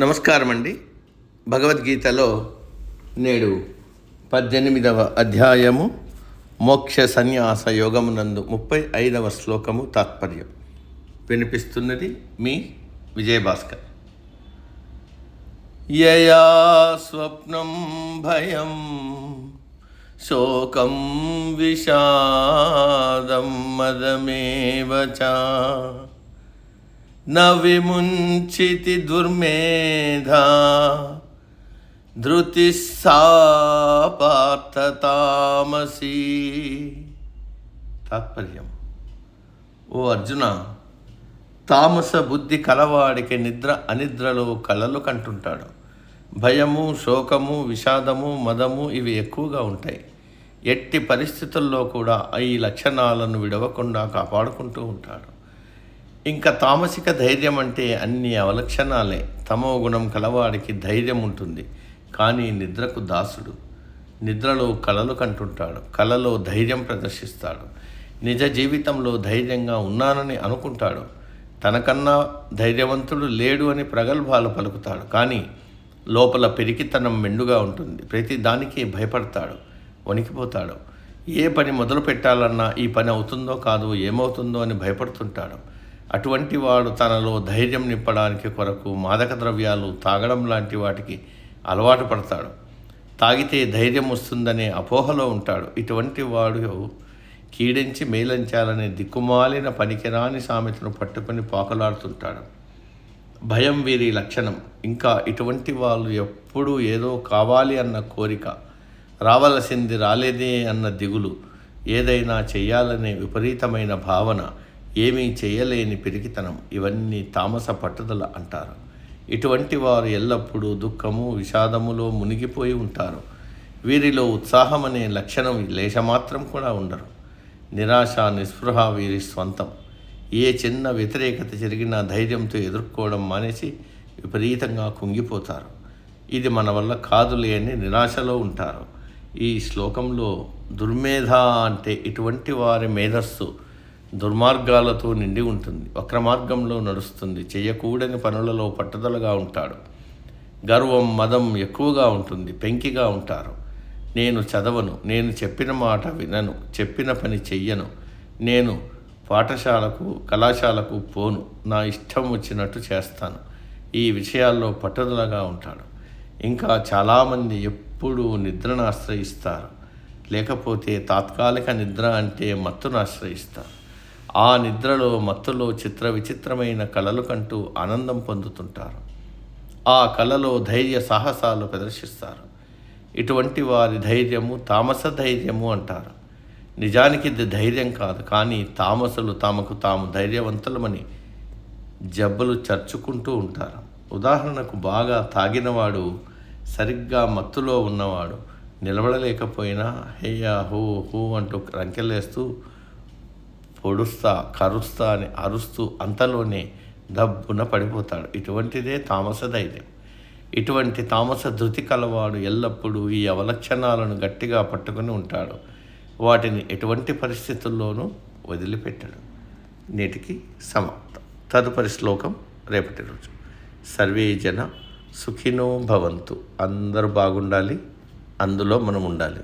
నమస్కారం అండి. భగవద్గీతలో నేడు 18వ అధ్యాయము మోక్ష సన్యాస యోగమునందు 35వ శ్లోకము తాత్పర్యం వినిపిస్తున్నది మీ విజయభాస్కర్. యయా స్వప్నం భయం శోకం విషాదం మదమేవ చ న విముంచితి దుర్మేధా ధృతి సా పార్థ తామసి. తాత్పర్యం: ఓ అర్జున, తామస బుద్ధి కలవాడికి నిద్ర అనిద్రలో కలలు కంటుంటాడు. భయము, శోకము, విషాదము, మదము ఇవి ఎక్కువగా ఉంటాయి. ఎట్టి పరిస్థితుల్లో కూడా ఈ లక్షణాలను విడవకుండా కాపాడుకుంటూ ఉంటాడు. ఇంకా తామసిక ధైర్యం అంటే అన్ని అవలక్షణాలే. తమో గుణం కలవాడికి ధైర్యం ఉంటుంది, కానీ నిద్రకు దాసుడు. నిద్రలో కలలు కంటుంటాడు, కలలో ధైర్యం ప్రదర్శిస్తాడు. నిజ జీవితంలో ధైర్యంగా ఉన్నానని అనుకుంటాడు. తనకన్నా ధైర్యవంతుడు లేడు అని ప్రగల్భాలు పలుకుతాడు, కానీ లోపల పెరికితనం మెండుగా ఉంటుంది. ప్రతి దానికి భయపడతాడు, వణికిపోతాడు. ఏ పని మొదలు పెట్టాలన్నా ఈ పని అవుతుందో కాదు, ఏమవుతుందో అని భయపడుతుంటాడు. అటువంటి వాడు తనలో ధైర్యం నింపడానికి కొరకు మాదక ద్రవ్యాలు, తాగడం లాంటి వాటికి అలవాటు పడతాడు. తాగితే ధైర్యం వస్తుందనే అపోహలో ఉంటాడు. ఇటువంటి వాడు కీడించి మేలంచాలనే దిక్కుమాలిన పనికిరాని సామెతను పట్టుకొని పాకులాడుతుంటాడు. భయం వీరి లక్షణం. ఇంకా ఇటువంటి వాళ్ళు ఎప్పుడూ ఏదో కావాలి అన్న కోరిక, రావలసింది రాలేదే అన్న దిగులు, ఏదైనా చెయ్యాలనే విపరీతమైన భావన, ఏమీ చేయలేని పిరికితనం, ఇవన్నీ తామస పట్టుదల అంటారు. ఇటువంటి వారు ఎల్లప్పుడూ దుఃఖము, విషాదములో మునిగిపోయి ఉంటారు. వీరిలో ఉత్సాహం అనే లక్షణం లేశమాత్రం కూడా ఉండరు. నిరాశ, నిస్పృహ వీరి స్వంతం. ఏ చిన్న వ్యతిరేకత జరిగినా ధైర్యంతో ఎదుర్కోవడం మానేసి విపరీతంగా కుంగిపోతారు. ఇది మన వల్ల కాదులే అని నిరాశలో ఉంటారు. ఈ శ్లోకంలో దుర్మేధ అంటే ఇటువంటి వారి మేధస్సు దుర్మార్గాలతో నిండి ఉంటుంది. వక్రమార్గంలో నడుస్తుంది. చేయకూడని పనులలో పట్టుదలగా ఉంటాడు. గర్వం, మదం ఎక్కువగా ఉంటుంది. పెంకిగా ఉంటారు. నేను చదవను, నేను చెప్పిన మాట వినను, చెప్పిన పని చెయ్యను, నేను పాఠశాలకు, కళాశాలకు పోను, నా ఇష్టం వచ్చినట్టు చేస్తాను. ఈ విషయాల్లో పట్టుదలగా ఉంటాడు. ఇంకా చాలామంది ఎప్పుడూ నిద్రను ఆశ్రయిస్తారు, లేకపోతే తాత్కాలిక నిద్ర అంటే మత్తును ఆశ్రయిస్తారు. ఆ నిద్రలో, మత్తులో చిత్ర విచిత్రమైన కలలు కంటూ ఆనందం పొందుతుంటారు. ఆ కలలో ధైర్య సాహసాలు ప్రదర్శిస్తారు. ఇటువంటి వారి ధైర్యము తామస ధైర్యము అంటారు. నిజానికి ఇది ధైర్యం కాదు, కానీ తామసులు తమకు తాము ధైర్యవంతులమని జబ్బులు చర్చుకుంటూ ఉంటారు. ఉదాహరణకు, బాగా తాగినవాడు, సరిగ్గా మత్తులో ఉన్నవాడు నిలబడలేకపోయినా హేయా హూ హూ అంటూ రంకెలేస్తూ పొడుస్తా, కరుస్తా అని అరుస్తూ అంతలోనే దబ్బున పడిపోతాడు. ఇటువంటిదే తామస ధైర్యం. ఇటువంటి తామస ధృతి కలవాడు ఎల్లప్పుడూ ఈ అవలక్షణాలను గట్టిగా పట్టుకుని ఉంటాడు. వాటిని ఎటువంటి పరిస్థితుల్లోనూ వదిలిపెట్టాడు. నేటికి సమాప్తం. తదుపరి శ్లోకం రేపటి రోజు. సర్వే జన సుఖినో భవంతు. అందరూ బాగుండాలి, అందులో మనం ఉండాలి.